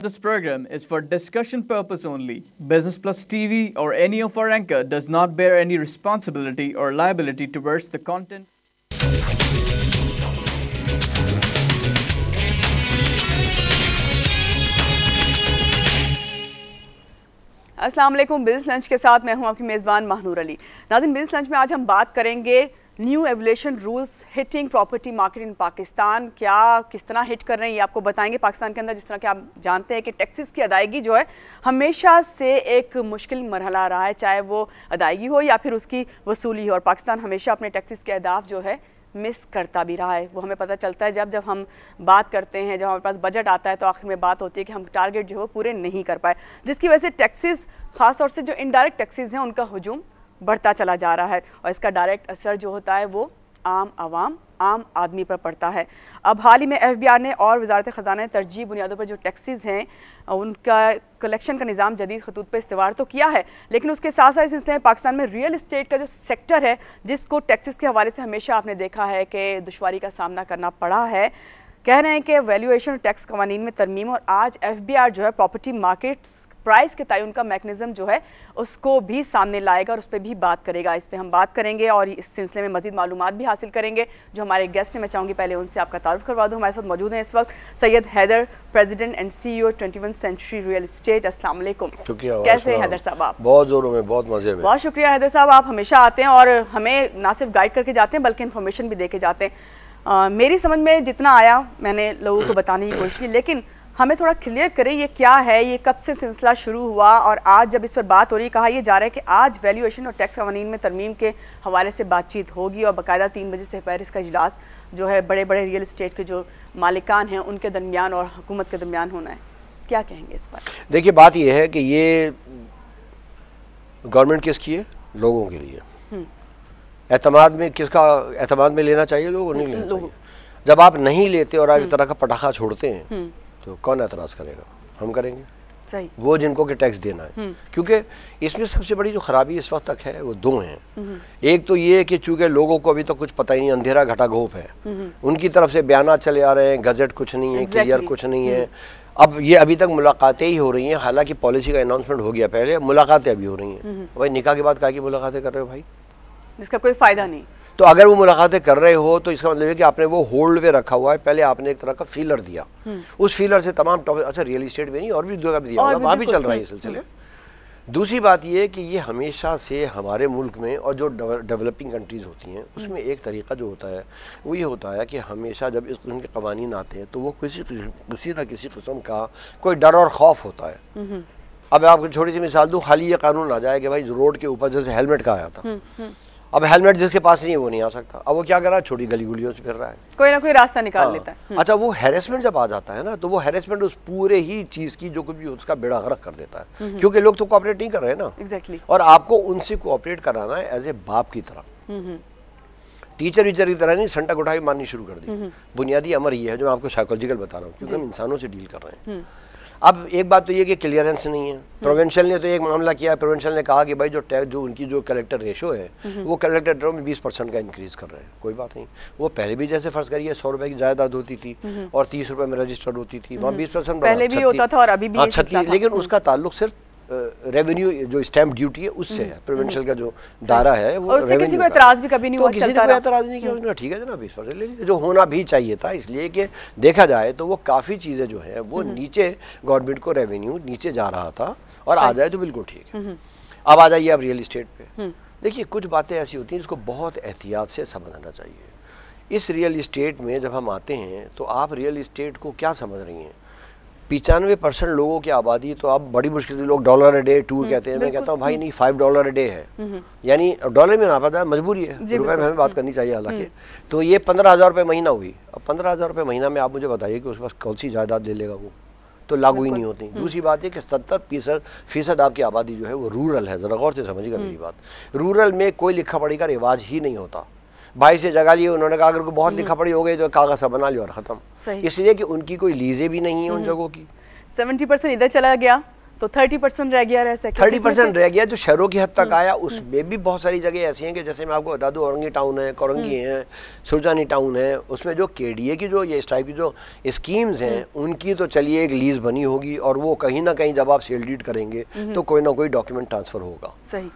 This program is for discussion purpose only. Business Plus TV or any of our anchor does not bear any responsibility or liability towards the content. अस्सलाम वालेकुम। Business lunch के साथ मैं हूं आपकी मेज़बान महानूर अली। नाज़रीन, बिज़नेस लंच में आज हम बात करेंगे new evolution rules hitting property market in Pakistan. क्या किस तरह हिट कर रहे हैं ये आपको बताएंगे। पाकिस्तान के अंदर जिस तरह के आप जानते हैं कि टैक्सेस की अदायगी जो है हमेशा से एक मुश्किल मरहला रहा है, चाहे वो अदायगी हो या फिर उसकी वसूली हो, और पाकिस्तान हमेशा अपने टैक्सेस के अहदाफ जो है मिस करता भी रहा है। वो हमें पता चलता है जब हम बात करते हैं, जब हमारे पास बजट आता है तो आखिर में बात होती है कि हम टारगेट जो है पूरे नहीं कर पाए, जिसकी वजह से टैक्सेस, ख़ास तौर से जो इनडायरेक्ट टैक्सेस हैं उनका हुजूम बढ़ता चला जा रहा है और इसका डायरेक्ट असर जो होता है वो आम आदमी पर पड़ता है। अब हाल ही में FBI ने और वजारत ख़ज़ाना ने तरजीह बुनियादों पर जो टैक्सेस हैं उनका कलेक्शन का निज़ाम जदीद खतूत पर इस्तेवार तो किया है, लेकिन उसके साथ साथ इस सिलसिले में पाकिस्तान में रियल इस्टेट का जो सेक्टर है, जिसको टैक्सेस के हवाले से हमेशा आपने देखा है कि दुश्वारी का सामना करना पड़ा है, कह रहे हैं कि वैल्यूएशन और टैक्स कवानीन में तरमीम, और आज FBR जो है प्रॉपर्टी मार्केट्स प्राइस के तयन का मैकेनिज्म जो है उसको भी सामने लाएगा और उस पर भी बात करेगा। इस पर हम बात करेंगे और इस सिलसिले में मज़ीद मालूमात भी हासिल करेंगे जो हमारे गेस्ट हैं। मैं चाहूँगी पहले उनसे आपका तारुफ करवा दूँ। हमारे साथ मौजूद हैं इस वक्त Syed Haider, president and CEO 21st century real estate. अस्सलाम वालेकुम। शुक्रिया। कैसे हैं हैदर साहब आप? बहुत जोरों में, बहुत मज़े में। बहुत शुक्रिया हैदर साहब, आप हमेशा आते हैं और हमें ना सिर्फ गाइड करके जाते हैं बल्कि इन्फॉर्मेशन भी दे के जाते हैं। मेरी समझ में जितना आया मैंने लोगों को बताने की कोशिश की, लेकिन हमें थोड़ा क्लियर करें ये क्या है, ये कब से सिलसिला शुरू हुआ और आज जब इस पर बात हो रही, कहा यह जा रहा है कि आज वैल्यूएशन और टैक्स कवानीन में तरमीम के हवाले से बातचीत होगी और बाकायदा 3 बजे से पहले इसका इजलास जो है बड़े बड़े रियल इस्टेट के जो मालिकान हैं उनके दरमियान और हुकूमत के दरमियान होना है। क्या कहेंगे इस पर? देखिए, बात यह है कि ये गवर्नमेंट किसकी है? लोगों के लिए। एतमाद में किसका एतमाद में लेना चाहिए? लोगों नहीं लेना चाहिए। जब आप नहीं लेते और आप इस तरह का पटाखा छोड़ते हैं तो कौन एतराज़ करेगा? हम करेंगे। सही। वो जिनको के टैक्स देना है, क्योंकि इसमें सबसे बड़ी जो खराबी इस वक्त तक है वो 2 हैं। एक तो ये कि चूंकि लोगों को अभी तक कुछ पता ही नहीं, अंधेरा घटा घोप है, उनकी तरफ से बयान चले आ रहे हैं, गजट कुछ नहीं है, क्लियर कुछ नहीं है। अब ये अभी तक मुलाकातें ही हो रही हैं, हालांकि पॉलिसी का अनाउंसमेंट हो गया पहले, मुलाकातें अभी हो रही हैं। भाई निकाह के बाद काहे की मुलाकातें कर रहे हो भाई, जिसका कोई फ़ायदा नहीं। तो अगर वो मुलाकातें कर रहे हो तो इसका मतलब है कि आपने वो होल्ड पे रखा हुआ है। पहले आपने एक तरह का फीलर दिया, उस फीलर से तमाम टॉपिक, अच्छा रियल इस्टेट में नहीं और भी जगह भी दिया होगा, वहाँ भी चल रहा है ये सिलसिले। दूसरी बात ये कि ये हमेशा से हमारे मुल्क में और जो डेवलपिंग कंट्रीज़ होती हैं उसमें एक तरीका जो होता है वो ये होता है कि हमेशा जब इस किस्म के कवानीन आते हैं तो वो किसी न किसी किस्म का कोई डर और खौफ होता है। अब आपको छोटी सी मिसाल दूँ, खाली ये कानून आ जाए कि भाई रोड के ऊपर जैसे हेलमेट का आया था, अब हेलमेट जिसके पास नहीं है वो नहीं आ सकता। अब वो क्या कर रहा है? छोटी गली गुलियों से फिर रहा है, कोई ना कोई रास्ता निकाल लेता है। अच्छा, वो हैरेसमेंट जब आ जाता है ना तो वो हैरेसमेंट उस पूरे ही चीज़ की जो कुछ भी उसका बेड़ा गर्क कर देता है, क्योंकि लोग तो कोऑपरेट नहीं कर रहे हैं ना। एग्जैक्टली। और आपको उनसे कोऑपरेट कराना है एज ए बाप की तरह, टीचर वीचर की तरह नहीं। संटा गुटाई मारनी शुरू कर दी। बुनियादी अमर ये है जो मैं आपको साइकोलॉजिकल बता रहा हूँ, क्योंकि हम इंसानों से डील कर रहे हैं। अब एक बात तो ये कि क्लियरेंस नहीं है। प्रोविंशियल ने तो एक मामला किया, प्रोविंशियल ने कहा कि भाई जो उनकी जो कलेक्टर रेशो है वो कलेक्टर ड्रो में 20% का इंक्रीज कर रहे हैं। कोई बात नहीं, वो पहले भी जैसे फर्ज करिए 100 रुपए की जायदाद होती थी और 30 रुपए में रजिस्टर्ड होती थी, वहाँ 20% पहले भी होता था और अभी भी 36, लेकिन उसका ताल्लुक सिर्फ रेवेन्यू जो स्टैंप ड्यूटी है उससे है, प्रोविंशियल का जो दायरा है वो, और उससे किसी को एतराज भी कभी नहीं हुआ, किसी ने कोई एतराज नहीं किया। ठीक है जनाब, 20% ले लीजिए, जो होना भी चाहिए था, इसलिए कि देखा जाए तो वो काफ़ी चीज़ें जो है वो नीचे गवर्नमेंट को रेवेन्यू नीचे जा रहा था और आ जाए तो बिल्कुल ठीक है। अब आ जाइए आप रियल इस्टेट पे। देखिए, कुछ बातें ऐसी होती हैं जिसको बहुत एहतियात से समझना चाहिए। इस रियल इस्टेट में जब हम आते हैं तो आप रियल इस्टेट को क्या समझ रही हैं? 95% लोगों की आबादी, तो अब बड़ी मुश्किल से लोग $1 a day टूर कहते हैं। मैं कहता हूँ भाई नहीं, $5 a day है, यानी डॉलर में ना पता है, मजबूरी है, रुपए में हमें बात करनी चाहिए हालांकि। तो ये 15,000 रुपये महीना हुई। अब 15,000 रुपये महीना में आप मुझे बताइए कि उसके पास कौन सी जायदाद ले लेगा? वो तो लागू ही नहीं होती। दूसरी बात है कि 70% आपकी आबादी जो है वो रूरल है। ज़रा गौर से समझिएगा मेरी बात। रूरल में कोई लिखा पढ़ी का रिवाज ही नहीं होता। भाई से जगह लिए, उन्होंने कहा अगर कोई बहुत लिखा पढ़ी हो गई तो कागज़ सा बना लिया और ख़त्म। इसलिए कि उनकी कोई लीजें भी नहीं है उन जगहों की। 70% इधर चला गया, तो 30% रह गया, रह सके 30% रह गया जो शहरों की हद तक आया। उसमें भी बहुत सारी जगह ऐसी हैं कि जैसे मैं आपको बता दूं, औरंगी टाउन है, कोरंगी है, सुरजानी टाउन है, उसमें जो KDA की जो ये इस टाइप की जो स्कीम्स हैं उनकी तो चलिए एक लीज बनी होगी और वो कहीं ना कहीं जब आप सेल डीड करेंगे तो कोई ना कोई डॉक्यूमेंट ट्रांसफर होगा। सही।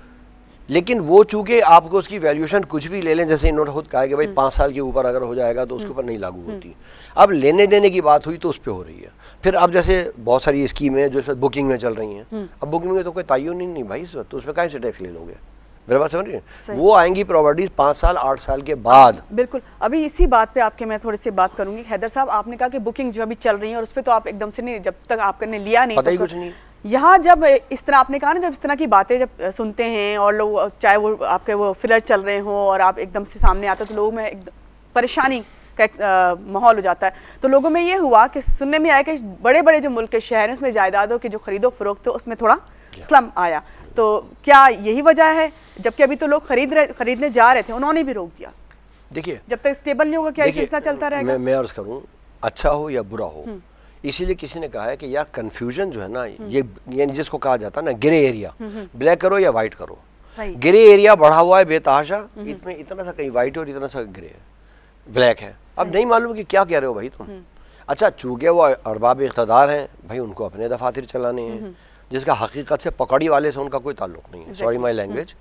लेकिन वो चूंकि आपको उसकी वैल्यूएशन कुछ भी ले लें, जैसे इन्होंने खुद कहा है कि भाई 5 साल के ऊपर अगर हो जाएगा तो उसके ऊपर नहीं लागू होती। अब लेने देने की बात हुई तो उस पर हो रही है। फिर अब जैसे बहुत सारी स्कीमें हैं जो इस वक्त बुकिंग में चल रही हैं, अब बुकिंग में तो कोई तायुन नहीं भाई इस वक्त, तो उसमें कहाँ से टैक्स ले लोगे? मेरे बात समझ रही है? वो आएंगी प्रॉपर्टीज 5 साल 8 साल के बाद। बिल्कुल। अभी इसी बात पे आपके मैं थोड़ी सी बात करूंगी। हैदर साहब, आपने कहा कि बुकिंग जो अभी चल रही है और उस पर तो आप एकदम से नहीं, जब तक आपने लिया नहीं पता ही तो कुछ नहीं। यहाँ जब इस तरह आपने कहा ना, जब इस तरह की बातें जब सुनते हैं और लोग, चाहे वो आपके वो फिलर चल रहे हों और आप एकदम से सामने आते तो लोगों में परेशानी का एक माहौल हो जाता है। तो लोगों में ये हुआ कि सुनने में आया कि बड़े बड़े जो मुल्क के शहर हैं उसमें जायदादों की जो खरीदो फरोख्त तो उसमें थोड़ा स्लम आया। तो क्या यही वजह है? जबकि अभी तो लोग खरीदने जा रहे थे, उन्होंने भी रोक दिया। देखिए, जब तक स्टेबल नहीं होगा क्या ये सिलसिला चलता रहेगा? मैं अर्ज करूँ, अच्छा हो या बुरा हो, इसीलिए किसी ने कहा है कि यार कंफ्यूजन जो है ना, ये जिसको कहा जाता है ना ग्रे एरिया, ब्लैक करो या व्हाइट करो। ग्रे एरिया बढ़ा हुआ है बेतहाशा, इसमें इतना सा कहीं व्हाइट है और इतना सा ग्रे है, ब्लैक है। अब नहीं मालूम कि क्या कह रहे हो भाई तुम। अच्छा, चूंकि वो अरबाब इख्तदार हैं भाई, उनको अपने दफातर चलाने हैं, जिसका हकीकत से पकड़ी वाले से उनका कोई ताल्लुक नहीं है, सॉरी माई लैंग्वेज।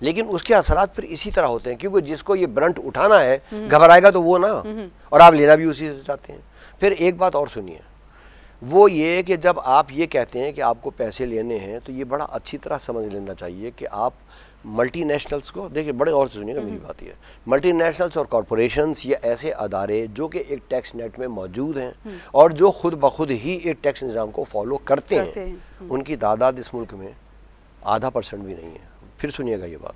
लेकिन उसके असरात फिर इसी तरह होते हैं, क्योंकि जिसको ये ब्रंट उठाना है घबराएगा तो वो ना, और आप लेना भी उसी से चाहते हैं। फिर एक बात और सुनिए, वो ये कि जब आप ये कहते हैं कि आपको पैसे लेने हैं तो ये बड़ा अच्छी तरह समझ लेना चाहिए कि आप मल्टीनेशनल्स को देखिए, बड़े और से सुनिएगा मेरी बात ये, मल्टीनेशनल्स और कॉरपोरेशंस ये ऐसे अदारे जो कि एक टैक्स नेट में मौजूद हैं और जो खुद ब खुद ही एक टैक्स निज़ाम को फॉलो करते हैं, उनकी तादाद इस मुल्क में 0.5% भी नहीं है। फिर सुनिएगा ये बात,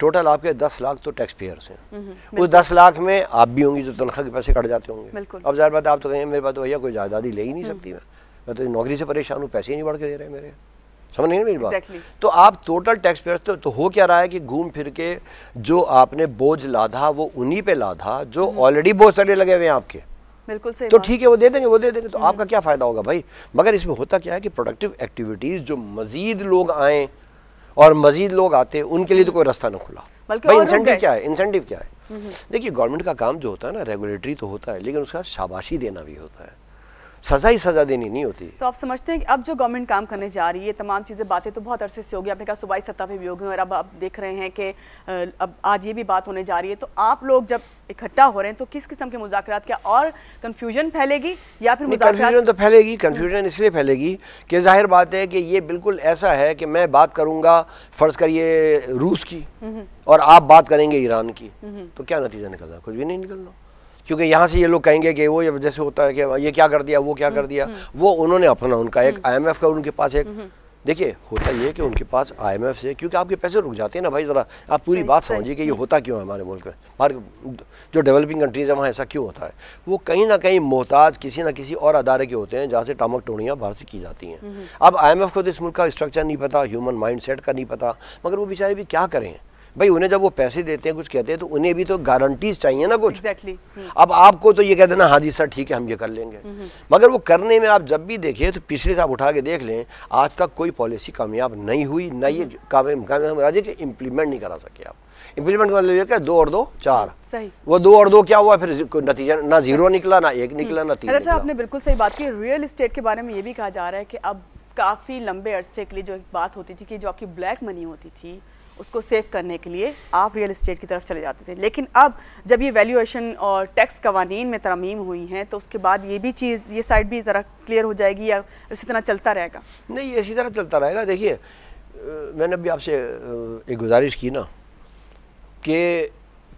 टोटल आपके 10 लाख तो टैक्स पेयर्स हैं, उस 10 लाख में आप भी होंगी जो तनख्वाह के पैसे कट जाते होंगे। अब ज़ाहिर बात है, आप तो कहेंगे मेरे पास तो भैया कोई जायदाद ही ले ही नहीं सकती, मैं तो नौकरी से परेशान हूँ, पैसे ही नहीं बढ़ के दे रहे मेरे, समझ नहीं मेरी बात। तो आप टोटल टैक्स पेयर्स तो हो क्या रहा है कि घूम फिर के जो आपने बोझ लाधा वो उन्हीं पे लाधा जो ऑलरेडी बोझ तले लगे हुए हैं आपके। बिल्कुल सही। तो ठीक है, वो दे देंगे तो आपका क्या फ़ायदा होगा भाई। मगर इसमें होता क्या है कि प्रोडक्टिव एक्टिविटीज़ जो मज़ीद लोग आएँ और मजीद लोग आते हैं, उनके लिए तो कोई रास्ता ना खुला। भाई इंसेंटिव क्या है? इंसेंटिव क्या है? देखिए, गवर्नमेंट का काम जो होता है ना, रेगुलेटरी तो होता है, लेकिन उसका शाबाशी देना भी होता है, सजा ही सजा देनी नहीं होती। तो आप समझते हैं कि अब जो गवर्नमेंट काम करने जा रही है, तमाम चीज़ें बातें तो बहुत अरसे से होगी, आपने कहा सूबाई सतह पे भी होगी, और अब आप देख रहे हैं कि अब आज ये भी बात होने जा रही है। तो आप लोग जब इकट्ठा हो रहे हैं तो किस किस्म के मुज़ाकरात, क्या और कन्फ्यूजन फैलेगी या फिर कन्फ्यूजन तो फैलेगी। कन्फ्यूजन इसलिए फैलेगी कि जाहिर बात है कि ये बिल्कुल ऐसा है कि मैं बात करूंगा फ़र्ज़ करिए रूस की और आप बात करेंगे ईरान की, तो क्या नतीजा निकलना? कुछ भी नहीं निकलना, क्योंकि यहाँ से ये लोग कहेंगे कि वो जैसे होता है कि ये क्या कर दिया, वो क्या कर दिया, वो उन्होंने अपना उनका एक IMF का उनके पास एक, देखिए होता ये कि उनके पास IMF से, क्योंकि आपके पैसे रुक जाते हैं ना भाई, ज़रा आप पूरी बात समझिए कि ये होता क्यों है हमारे मुल्क में, हमारे जो डेवलपिंग कंट्रीज़ है वहाँ ऐसा क्यों होता है। वो कहीं ना कहीं मोहताज किसी न किसी और अदारे के होते हैं जहाँ से टामक टोड़ियाँ बाहर से की जाती हैं। अब IMF को तो इस मुल्क का स्ट्रक्चर नहीं पता, ह्यूमन माइंड सेट का नहीं पता, मगर वो बेचारे भी क्या करें भाई। उन्हें जब वो पैसे देते हैं, कुछ कहते हैं, तो उन्हें भी तो गारंटीज चाहिए ना कुछ। अब आपको तो ये कहते ना, हाँ जी सर ठीक है हम ये कर लेंगे, मगर वो करने में आप जब भी देखिए तो पिछले साल उठा के देख लें, आज तक कोई पॉलिसी कामयाब नहीं हुई, ना ये कामयाब कि इम्प्लीमेंट नहीं करा सके आप। इम्प्लीमेंट कर लीजिए क्या, 2 और 2 4, सही। वो 2 और 2 क्या हुआ, फिर नतीजा ना 0 निकला, ना 1 निकला, ना 3 निकला। आपने बिल्कुल सही बात की। रियल इस्टेट के बारे में ये भी कहा जा रहा है कि अब काफ़ी लंबे अरसे के लिए जो एक बात होती थी कि जो आपकी ब्लैक मनी होती थी उसको सेव करने के लिए आप रियल इस्टेट की तरफ चले जाते थे, लेकिन अब जब ये वैल्यूएशन और टैक्स कवानीन में तरमीम हुई हैं तो उसके बाद ये भी चीज़, ये साइड भी ज़रा क्लियर हो जाएगी या इसी तरह चलता रहेगा? नहीं, इसी तरह चलता रहेगा। देखिए, मैंने अभी आपसे एक गुजारिश की ना कि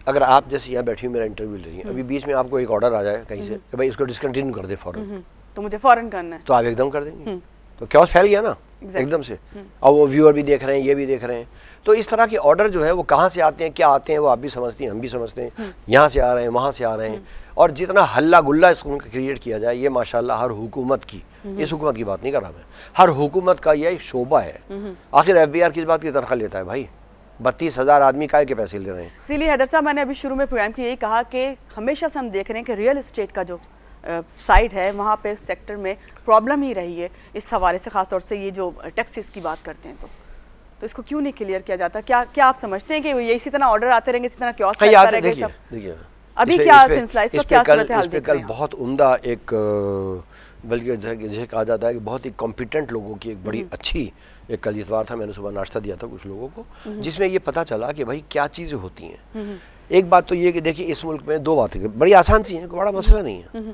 अगर आप जैसे यहाँ बैठी हुई मेरा इंटरव्यू ले रही हैं, अभी बीच में आपको एक ऑर्डर आ जाए कहीं से कि भाई इसको डिसकंटिन्यू कर दे फ़ौरन, तो मुझे फ़ौरन करना है, तो आप एकदम कर देंगे, तो क्या फैल गया ना एकदम से। और वो व्यूअर भी देख रहे हैं, ये भी देख रहे हैं, तो इस तरह के ऑर्डर जो है वो कहाँ से आते हैं, क्या आते हैं, वो आप भी समझती हैं, हम भी समझते हैं, यहाँ से आ रहे हैं, वहाँ से आ रहे हैं, और जितना हल्ला गुल्ला इसको क्रिएट किया जाए, ये माशाल्लाह हर हुकूमत की, इस हुकूमत की बात नहीं कर रहा मैं, हर हुकूमत का यह शोबा है। आखिर FBR किस बात की तनख्वाह लेता है भाई? 32,000 आदमी काय के पैसे ले रहे हैं। इसीलिए हैदर साहब, मैंने अभी शुरू में प्रोग्राम की यही कहा कि हमेशा से हम देख रहे हैं कि रियल इस्टेट का जो साइड है वहाँ पे सेक्टर में प्रॉब्लम ही रही है इस हवाले से, ख़ासतौर से ये जो टैक्सेस की बात करते हैं तो इसको क्यों नहीं क्लियर किया जाता? क्या आप समझते हैं कि ये इसी तरह ऑर्डर आते रहेंगे, इसी तरह क्योस करता रहेगा सब? देखिए अभी क्या सिलसिला, इस वक्त क्या सूरत हाल देख रहे हैं? बहुत उम्दा एक, बल्कि जिसे कहा जाता है कि बहुत ही कॉम्पिटेंट लोगों की एक बड़ी अच्छी एक कल इतवार था, मैंने सुबह नाश्ता दिया था कुछ लोगों को, जिसमें ये पता चला कि भाई क्या चीज़ें होती हैं। एक बात तो ये कि देखिए इस मुल्क में दो बातें बड़ी आसान सी हैं, कोई बड़ा मसला नहीं है।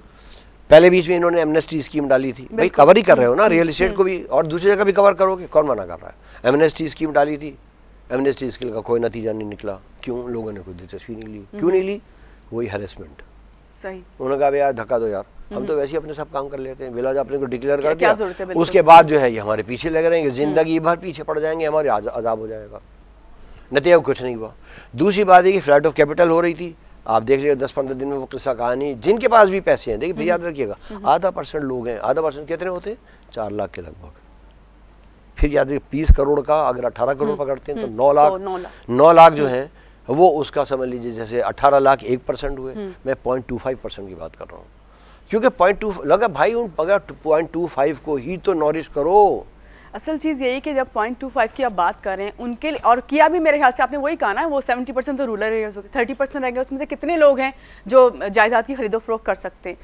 पहले बीच में इन्होंने एमनेस्टी स्कीम डाली थी, भाई कवर ही कर रहे हो ना रियल एस्टेट को भी, और दूसरी जगह भी कवर करोगे, कौन मना कर रहा है। एमनेस्टी स्कीम डाली थी, एमनेस्टी स्कीम का कोई नतीजा नहीं निकला, क्यों? लोगों ने कोई दिलचस्पी नहीं ली। क्यों नहीं ली? वही हैरेसमेंट। सही। उन्होंने कहा यार धक्का दो यार, हम तो वैसे ही अपने सब काम कर लेते हैं, बिलाज अपने को डिक्लेयर कर दिया, उसके बाद जो है ये हमारे पीछे लगे रहेंगे, जिंदगी भर पीछे पड़ जाएंगे, हमारे अजाब हो जाएगा। नतीजा कुछ नहीं हुआ। दूसरी बात है कि फ्लैट ऑफ कैपिटल हो रही थी, आप देख लीजिए 10-15 दिन में वो किस्सा कहानी, जिनके पास भी पैसे हैं, देखिए फिर याद रखिएगा, आधा % लोग हैं, आधा % कितने होते हैं? 4 लाख के लगभग। फिर याद रखिए 20 करोड़ का अगर 18 करोड़ पकड़ते हैं तो 9 लाख जो है वो उसका समझ लीजिए जैसे 18 लाख 1% हुए। मैं 0.25% की बात कर रहा हूँ, क्योंकि 0.2 लगा भाई उन 0.25 को ही तो नॉरिश करो। असल चीज़ यही कि जब 0.25 की आप बात कर रहे हैं उनके लिए, और किया भी मेरे ख्याल से आपने वही कहा ना, वो 70% तो रूरल एरियाज हो गए, 30% रहेंगे, उसमें से कितने लोग हैं जो जायदाद की खरीदो फरोख्त कर सकते हैं?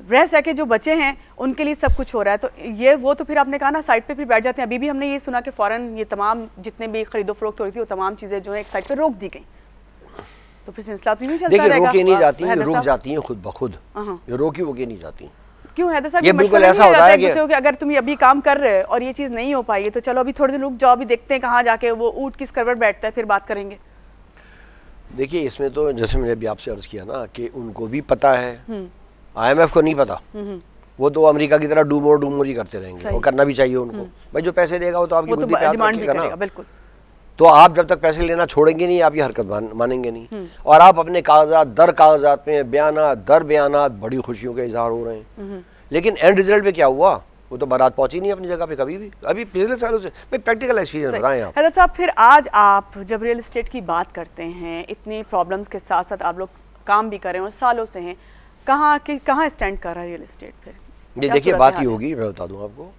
रह सके जो बचे हैं उनके लिए सब कुछ हो रहा है। तो ये वो तो फिर आपने कहा ना साइड पे फिर बैठ जाते हैं। अभी भी हमने ये सुना कि फ़ौरन ये तमाम जितने भी खरीदो फरोख्त हो रही थी वो तमाम चीज़ें जो है एक साइड पे रोक दी गई, तो फिर सिलसिला तो नहीं चलता रहेगा। देखिए रोकी नहीं जाती, रुक जाती हैं खुद ब खुद, ये रोकी वोकी नहीं जाती। क्यों हैदर साहब, ये बिल्कुल ऐसा होता है कि अगर तुम अभी काम कर रहे हो और ये चीज़ नहीं हो पाई है तो चलो अभी थोड़े दिन रुक जाओ, अभी देखते हैं कहाँ जाके वो ऊँट किस करवट बैठता है, फिर बात करेंगे। देखिए इसमें तो जैसे मैंने अभी आपसे अर्ज किया ना कि उनको भी पता है, IMF को नहीं पता, वो तो अमेरिका की तरह डूमोरी करते रहेंगे, और करना भी चाहिए उनको। भाई जो पैसे देगा वो तो आपकी बुद्धि पे हाथ रखेगा ना। बिल्कुल। तो आप जब तक पैसे लेना छोड़ेंगे नहीं, आप ये हरकत मानेंगे नहीं, और आप अपने कागजात दर कागजात में बयानात दर बयानात बड़ी खुशियों के इजहार हो रहे हैं, लेकिन एंड रिजल्ट में क्या हुआ? वो तो बारात पहुंची नहीं अपनी जगह पे कभी भी। अभी पिछले सालों से भाई प्रैक्टिकल एक्सपीरियंस बताएं आप। हैदर साहब, फिर आज आप जब रियल एस्टेट की बात करते हैं, इतनी प्रॉब्लम्स के साथ साथ आप लोग काम भी कर रहे हैं और सालों से हैं, कहाँ स्टैंड कर रहा है रियल एस्टेट? फिर ये देखिए बात ही होगी, मैं बता दूं आपको,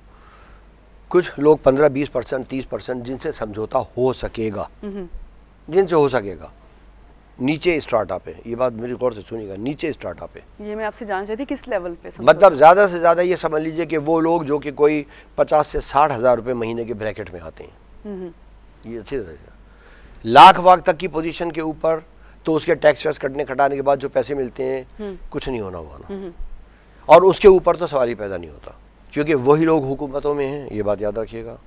कुछ लोग 15-20%, 30% जिनसे समझौता हो सकेगा, जिनसे हो सकेगा, नीचे स्टार्टअप है, ये बात मेरी गौर से सुनिएगा, नीचे स्टार्टअप है। ये मैं आपसे जानना चाहती किस लेवल पे? मतलब ज़्यादा से ज़्यादा ये समझ लीजिए कि वो लोग जो कि कोई 50 से 60 हज़ार रुपये महीने के ब्रैकेट में आते हैं, ये अच्छी तरह से लाख वाख तक की पोजीशन के ऊपर, तो उसके टैक्स वैक्स कटाने के बाद जो पैसे मिलते हैं कुछ नहीं होना हुआ ना, और उसके ऊपर तो सवाल ही पैदा नहीं होता, क्योंकि वही लोग हुकूमतों में हैं, ये बात याद रखिएगा,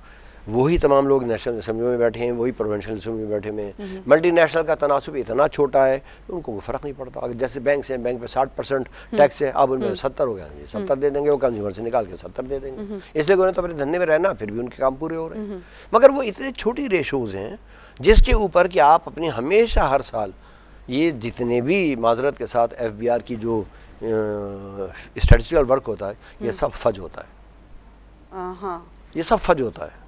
वही तमाम लोग नेशनल असेंबली में बैठे हैं, वही प्रोविंशियल असेंबली में बैठे हैं। मल्टीनेशनल का तनासुब इतना छोटा है उनको कोई फ़र्क नहीं पड़ता। अगर जैसे बैंक से, बैंक पे 60% टैक्स है, अब उनमें 70 हो गया, 70 दे देंगे, वो कंज्यूमर से निकाल के 70 दे देंगे, इसलिए उन्हें तो अपने धंधे में रहना, फिर भी उनके काम पूरे हो रहे हैं। मगर वो इतनी छोटी रेशोज़ हैं जिसके ऊपर कि आप अपनी हमेशा हर साल ये जितने भी माजरत के साथ FBR की जो स्टैटिस्टिकल वर्क होता है, ये सब फज होता है, ये सब फज होता है।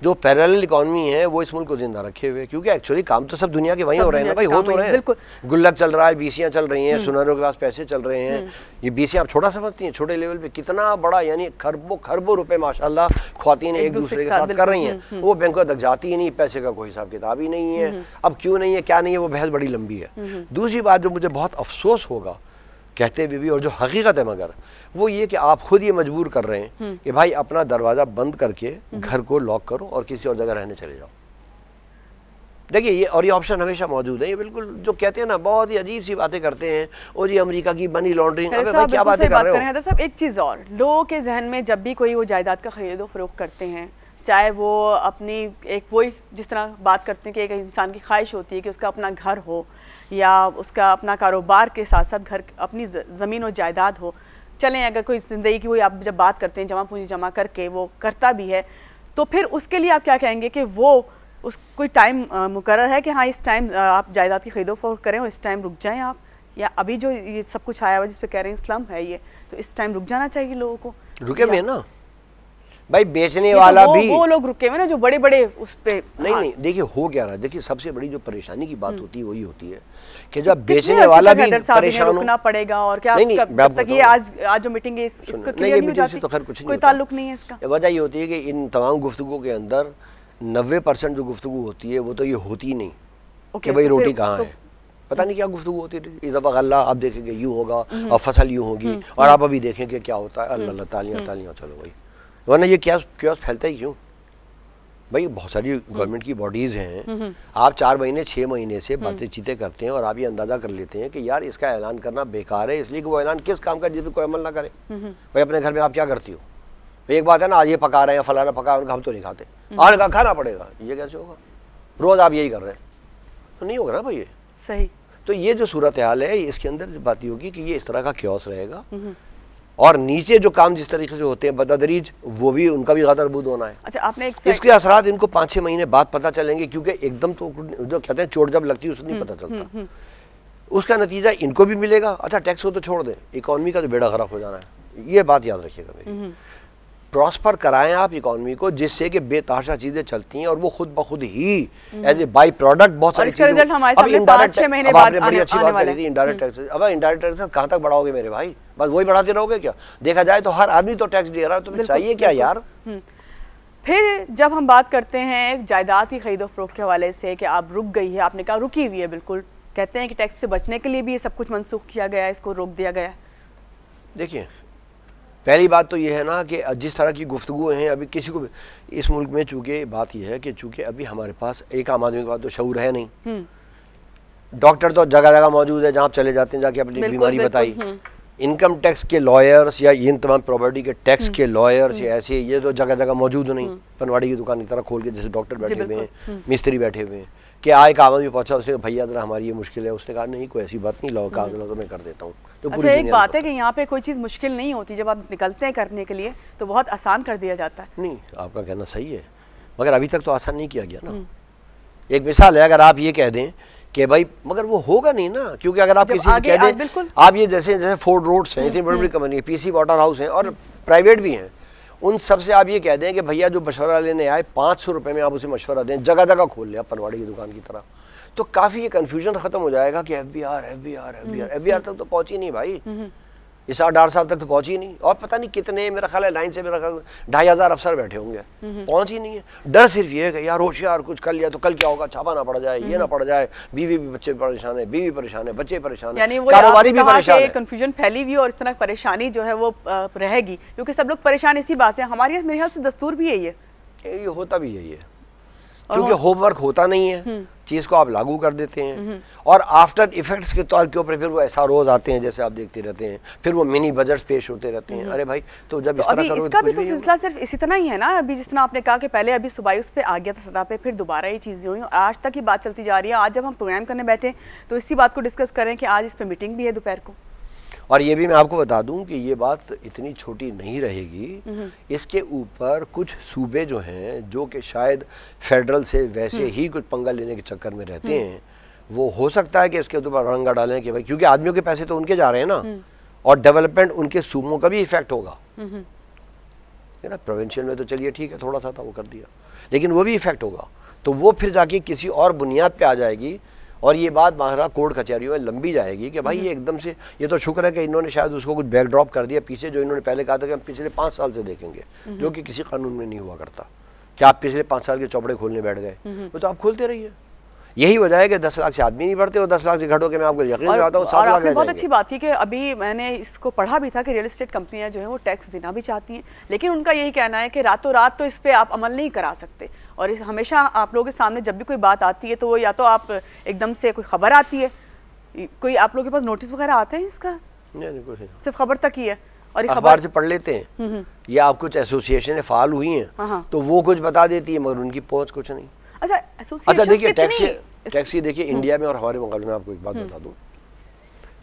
जो पैरेलल इकोनॉमी है वो इस मुल्क को जिंदा रखे हुए, क्योंकि एक्चुअली काम तो सब दुनिया के वहीं हो रहे हैं ना भाई, हो तो रहे हैं, गुल्लक चल रहा है, बीसियाँ चल रही हैं, सुनारों के पास पैसे चल रहे हैं। ये बीसियाँ आप छोटा समझती हैं, छोटे लेवल पे कितना बड़ा, यानी खरबों रुपए माशाल्लाह ख्वातीन एक दूसरे के साथ कर रही हैं, वो बैंकों तक जाती ही नहीं, पैसे का कोई हिसाब किताब ही नहीं है। अब क्यों नहीं है, क्या नहीं है, वो बहस बड़ी लंबी है। दूसरी बात जो मुझे बहुत अफसोस होगा कहते हुए भी, और जो हकीकत है मगर, वो ये कि आप खुद ये मजबूर कर रहे हैं कि भाई अपना दरवाज़ा बंद करके घर को लॉक करो और किसी और जगह रहने चले जाओ। देखिए ये, और ये ऑप्शन हमेशा मौजूद है। ये बिल्कुल जो कहते हैं ना, बहुत ही अजीब सी बातें करते हैं, और ये अमेरिका की मनी लॉन्ड्रिंग, अबे भाई क्या बातें कर रहे हो? हैदर साहब, एक चीज़ और, लोगों के जहन में जब भी कोई वो जायदाद का खरीदो फरोख्त करते हैं, चाहे वो अपनी एक वही जिस तरह बात करते हैं कि एक इंसान की ख्वाहिश होती है कि उसका अपना घर हो, या उसका अपना कारोबार के साथ साथ घर, अपनी ज़मीन और जायदाद हो। चलें अगर कोई ज़िंदगी की, वही आप जब बात करते हैं जमा पूंजी जमा करके वो करता भी है, तो फिर उसके लिए आप क्या कहेंगे कि वो उस कोई टाइम मुकर्रर है कि हाँ इस टाइम आप जायदाद की खरीदो फरोख्त करें और इस टाइम रुक जाएं आप, या अभी जो ये सब कुछ आया हुआ जिस पे कह रहे हैं इस्लाम है ये, तो इस टाइम रुक जाना चाहिए लोगों को? रुके में ना, भाई बेचने वाला भी वो लोग रुके हुए ना जो बड़े बड़े उस पे। नहीं देखिए हो क्या रहा है, देखिए सबसे बड़ी जो परेशानी की बात होती है वही होती है कि जब बेचने वाला भी परेशान रुकना पड़ेगा। और क्या कब तक ये आज जो मीटिंग है इसको क्लियर नहीं हो जाती? तो खैर कुछ नहीं, कोई ताल्लुक नहीं है इसका। वजह ये होती है कि इन तमाम गुफ्तगू के अंदर 90% जो गुफ्तगू होती है वो तो ये होती ही नहीं कि भाई रोटी कहाँ है, पता नहीं क्या गुफ्तगू होती है। इस दफ़ा अल्लाह आप देखेंगे यूँ होगा और फसल यूँ होगी और आप अभी देखेंगे क्या होता है। अल्लाह तालियां तालियां, चलो भाई, वरना ये क्या फैलता ही क्यों भाई? बहुत सारी गवर्नमेंट की बॉडीज़ हैं, आप 4 महीने 6 महीने से बातें चीतें करते हैं और आप ये अंदाज़ा कर लेते हैं कि यार इसका ऐलान करना बेकार है, इसलिए कि वो ऐलान किस काम का जिस पर कोई अमल ना करे। भाई अपने घर में आप क्या करती हो? एक बात है ना, आज ये पका रहे हैं फलाना पका, उनका हम तो नहीं खाते, आज का खाना पड़ेगा, ये कैसे होगा? रोज़ आप यही कर रहे हैं तो नहीं होगा ना भाई ये सही। तो ये जो सूरत हाल है इसके अंदर बात ये होगी कि ये इस तरह का क्योस रहेगा और नीचे जो काम जिस तरीके से होते हैं बदतदरीज वो भी उनका भी गदरबूद होना है। अच्छा, आपने इसके असरात इनको 5-6 महीने बाद पता चलेंगे, क्योंकि एकदम तो जो कहते हैं चोट जब लगती है उससे नहीं पता चलता। उसका नतीजा इनको भी मिलेगा। अच्छा टैक्स को तो छोड़ दें, इकॉनमी का तो बेड़ा गर्क हो जाना है, ये बात याद रखिएगा मेरी। प्रॉस्पर कराएं आप इकॉनमी को जिससे कि बेतहाशा चीजें चलती हैं और वो खुद ब खुद ही एज ए बाई प्रोडक्ट बहुत सारी चीजें। रिजल्ट हमारे सामने 5-6 महीने बाद बड़ी अच्छी बात करी थी इनडायरेक्ट टैक्स। अब इनडायरेक्ट टैक्स कहाँ तक बढ़ाओगे मेरे भाई? बस वही बढ़ाते रहोगे क्या? देखा जाए तो हर आदमी तो टैक्स दे रहा है, तुम्हें चाहिए क्या यार? फिर जब हम बात करते हैं जायदाद की खरीदो फरोख्त के हवाले से कि आप रुक गई है, आपने कहा रुकी हुई है, बिल्कुल कहते हैं कि टैक्स से बचने के लिए भी ये सब कुछ मनसूख किया गया है, इसको रोक दिया गया है। देखिए पहली बात तो ये है ना कि जिस तरह की गुफ्तगू हैं अभी किसी को इस मुल्क में, चूँकि बात यह है कि चूँकि अभी हमारे पास एक आम आदमी के पास तो शऊर है नहीं। डॉक्टर तो जगह जगह मौजूद है, जहाँ आप चले जाते हैं जाके अपनी बीमारी बताई। इनकम टैक्स के लॉयर्स या इन तमाम प्रॉपर्टी के टैक्स के लॉयर्स या ऐसे ये तो जगह जगह मौजूद नहीं। पनवाड़ी की दुकान की तरह खोल के जैसे डॉक्टर बैठे हुए हैं, मिस्त्री बैठे हुए हैं, कि आए एक आदमी पहुंचा, उसने कहा भैया जरा हमारी ये मुश्किल है। उसने कहा नहीं कोई ऐसी बात नहीं, लाओ कागज लो तो मैं कर देता हूँ। तो अच्छा एक बात है कि यहाँ पे कोई चीज़ मुश्किल नहीं होती, जब आप निकलते हैं करने के लिए तो बहुत आसान कर दिया जाता है। नहीं आपका कहना सही है, मगर अभी तक तो आसान नहीं किया गया ना। एक मिसाल है, अगर आप ये कह दें कि भाई, मगर वो होगा नहीं ना, क्योंकि अगर आप किसी से कह दें, आप ये जैसे फोर्ड रोड्स हैं, इतनी बड़ी बड़ी कंपनी, पीसी वाटर हाउस हैं और प्राइवेट भी हैं, उन सब से आप ये कह दें कि भैया जो मशवरा लेने आए 500 रुपये में आप उसे मशवरा दें, जगह जगह खोल लिया पनवाड़ी की दुकान की तरह, तो काफ़ी ये कन्फ्यूजन ख़त्म हो जाएगा कि एफबीआर तक तो पहुंची नहीं भाई, इस 8 साल तक तो पहुंची नहीं। और पता नहीं कितने, मेरा ख्याल है लाइन से मेरा 2500 अफसर बैठे होंगे, पहुंच ही नहीं है। डर सिर्फ ये है कि यार होशियार कुछ कर लिया तो कल क्या होगा, छापा ना पड़ जाए, ये ना पड़ जाए, बीवी भी बच्चे परेशान है, बीवी परेशान है, बच्चे परेशान है, कारोबारी भी परेशान है। कंफ्यूजन फैली हुई और इस तरह परेशानी जो है वो रहेगी, क्योंकि सब लोग परेशान इसी बात से। हमारे मेरे ख्याल से दस्तूर भी यही है, ये होता भी यही है, क्योंकि होमवर्क होता नहीं है, चीज़ को आप लागू कर देते हैं और आफ्टर इफेक्ट्स के तौर के ऊपर फिर वो ऐसा रोज आते हैं जैसे आप देखते रहते हैं, फिर वो मिनी बजट्स पेश होते रहते हैं। अरे भाई तो जब तो इस तरह इसका भी तो सिलसिला सिर्फ इसी तरह ही है ना। अभी जिस तरह आपने कहा कि पहले अभी सुबाई उस पर आ गया था सतह पे, फिर दोबारा ये चीज़ें हुई, आज तक ही बात चलती जा रही है। आज जब हम प्रोग्राम करने बैठे तो इसी बात को डिस्कस करें कि आज इस पर मीटिंग भी है दोपहर को। और ये भी मैं आपको बता दूं कि ये बात इतनी छोटी नहीं रहेगी, इसके ऊपर कुछ सूबे जो हैं जो कि शायद फेडरल से वैसे ही कुछ पंगा लेने के चक्कर में रहते हैं, वो हो सकता है कि इसके ऊपर रंगा डालें कि भाई क्योंकि आदमियों के पैसे तो उनके जा रहे हैं ना, और डेवलपमेंट उनके सूबों का भी इफेक्ट होगा, है ना। प्रोविंशियल में तो चलिए ठीक है थोड़ा सा था वो कर दिया, लेकिन वो भी इफेक्ट होगा, तो वो फिर जाके किसी और बुनियाद पे आ जाएगी और ये बात महारा कोर्ट कचहरियों में लंबी जाएगी कि भाई ये एकदम से, ये तो शुक्र है कि इन्होंने शायद उसको कुछ बैकड्रॉप कर दिया पीछे, जो इन्होंने पहले कहा था कि हम पिछले 5 साल से देखेंगे, जो कि किसी कानून में नहीं हुआ करता कि आप पिछले 5 साल के चौपड़े खोलने बैठ गए, वो तो आप खोलते रहिए। यही वजह है कि 10 लाख से आदमी नहीं बढ़ते और 10 लाख से घटो के मैं आपको यकीन दिलाता हूँ 7 लाख। आपने बहुत अच्छी बात की कि अभी मैंने इसको पढ़ा भी था कि रियल एस्टेट कंपनियां जो है वो टैक्स देना भी चाहती हैं, लेकिन उनका यही कहना है कि रातों रात तो इस पर आप अमल नहीं करा सकते, और इस हमेशा आप लोगों के सामने जब भी कोई बात आती है तो वो या तो आप एकदम से कोई खबर आती है, कोई आप लोगों के पास नोटिस वगैरह आते हैं इसका, सिर्फ खबर तक ही है और अखबार से पढ़ लेते हैं, या आप कुछ एसोसिएशन फाल हुई हैं तो वो कुछ बता देती है मगर उनकी पहुंच कुछ नहीं। अच्छा देखिए टैक्स ही देखिए इंडिया में और हमारे मुकाबले में आपको एक बात बता दूं,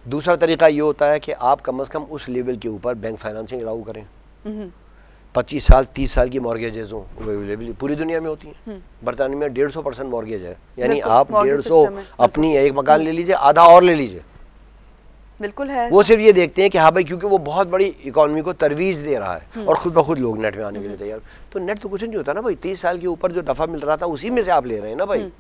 दूसरा तरीका ये होता है कि आप कम से कम उस लेवल के ऊपर बैंक फाइनेंसिंग लागू करें, 25 साल 30 साल की मॉर्गेजेस हो, अवेलेबल पूरी दुनिया में होती हैं। बरतानिया में 150% मॉर्गेज है, यानी आप 150 अपनी एक मकान ले लीजिए, आधा और ले लीजिए, बिल्कुल है। वो सिर्फ ये देखते हैं कि हाँ भाई क्योंकि वो बहुत बड़ी इकोनॉमी को तरवीज दे रहा है और खुद ब खुद लोग नेट में आने के लिए तैयार। तो नेट तो कुछ नहीं होता ना भाई, 30 साल के ऊपर जो नफा मिल रहा था उसी में से आप ले रहे हैं ना भाई।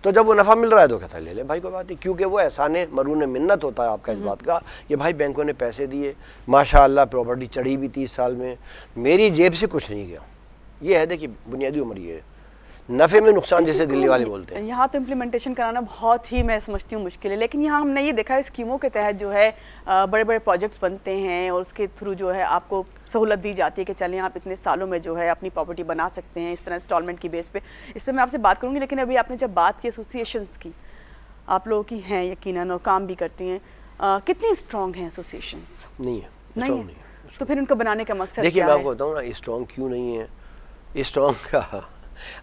तो जब वो नफा मिल रहा है तो कहता है ले ले भाई, कोई बात नहीं, क्योंकि वो एहसाने मरून मिन्नत होता है आपका इस बात का कि भाई बैंकों ने पैसे दिए, माशाअल्लाह प्रॉपर्टी चढ़ी भी 30 साल में, मेरी जेब से कुछ नहीं गया। ये है देखिए बुनियादी उम्र ये है, नफे में नुकसान जैसे दिल्ली वाले बोलते हैं। यहाँ तो इम्प्लीमेंटेशन कराना बहुत ही, मैं समझती हूँ, मुश्किल है। लेकिन यहाँ हमने ये देखा है स्कीमों के तहत जो है बड़े बड़े प्रोजेक्ट्स बनते हैं और उसके थ्रू जो है आपको सहूलत दी जाती है कि चलें आप इतने सालों में जो है अपनी प्रॉपर्टी बना सकते हैं इस तरह इंस्टॉलमेंट की बेस पे। इस पर मैं आपसे बात करूँगी, लेकिन अभी आपने जब बात की एसोसिएशंस की, आप लोगों की हैं यकीनन और काम भी करती हैं, कितनी स्ट्रॉन्ग हैं एसोसिएशंस? नहीं है, नहीं है। तो फिर उनको बनाने का मकसद देखिए मैं आपको बताऊँ ना स्ट्रॉन्ग क्यों नहीं है। स्ट्रॉन्ग का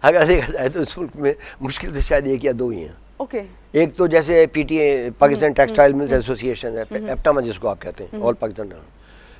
अगर देखा जाए तो इस मुल्क में मुश्किल से शायद 1 या 2 ही हैं। ओके। एक तो जैसे PTA Pakistan textile mills association है, एप्टामा जिसको आप कहते हैं, ऑल पाकिस्तान,